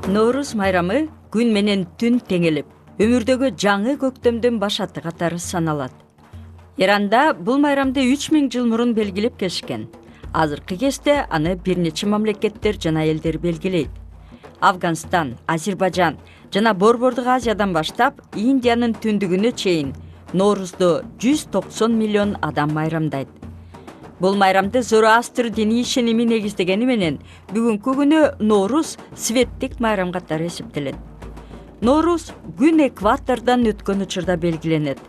Нооруз майрамы күн менен түн теңелип, өмүрдөгү жаңы көктөмдүн башаты катары саналат. Иранда бул майрамды 3000 жыл мурун белгилеп келишкен. Азыркы кезде аны бир нече мамлекеттер жана элдер белгилейт. Афганстан, Азербайжан жана Борбордук Азиядан баштап Индиянын түндүгүнө чейин Ноорузду 190 миллион адам майрамдайт. Бул майрамды Зороастр диний ишеними негиздегени менен бүгүнкү күнү Норуз светтик майрам катары эсептелет. Норуз күн экватордон өткөн учурда белгиленет.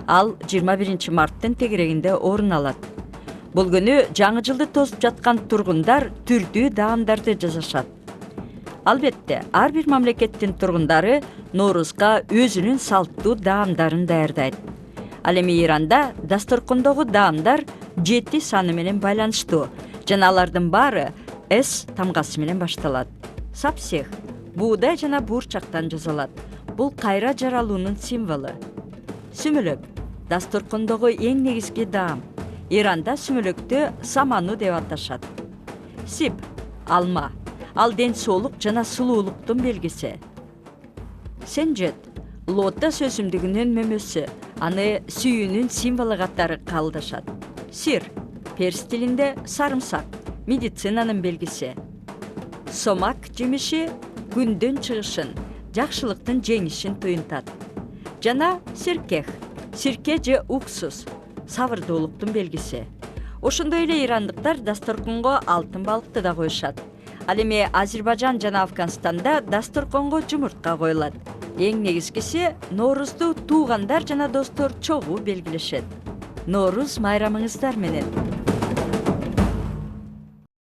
Ал 21 марттын тегерегинде орун алат. Бул күнү жаңы жылды тосуп жаткан тургундар түрдүү даамдарды жасашат. Албетте, ар бир мамлекеттин тургундары Ноорузга өзүнүн салттуу даамдарын даярдайт. Ал эми Иранда дасторкондогу даамдар 7 саны менен байланыштуу жана алардын баары С тамгасы менен башталат. Сапсех буудай жана буурчактан жасалат. Бул кайра жаралуунун символу. Сүмөлөк дасторкондогу эң негизги даам. Иранда сүмөлөктү саману деп аташат. Сип алма. Ал ден соолук жана сулуулуктун белгиси. Сенжет лотос өсүмдүгүнүн мөмөсү. Аны сүйүүнүн символу катары кабылдашат. Сир перс тилинде сарымсак, медицинанын белгиси. Сомак жемиши күндүн чыгышын, жакшылыктын жеңишин туюнтат. Жана сиркех, сирке же уксус, сабырдуулуктун белгиси. Ошондой эле ирандыктар дасторконго алтын балыкты да коюшат. Ал эми Азербайжан жана Афганстанда дасторконго жумуртка коюлат. Эң негизгиси Ноорузду туугандар жана достор чогуу белгилешет. Норуз майрамыңыздар менен.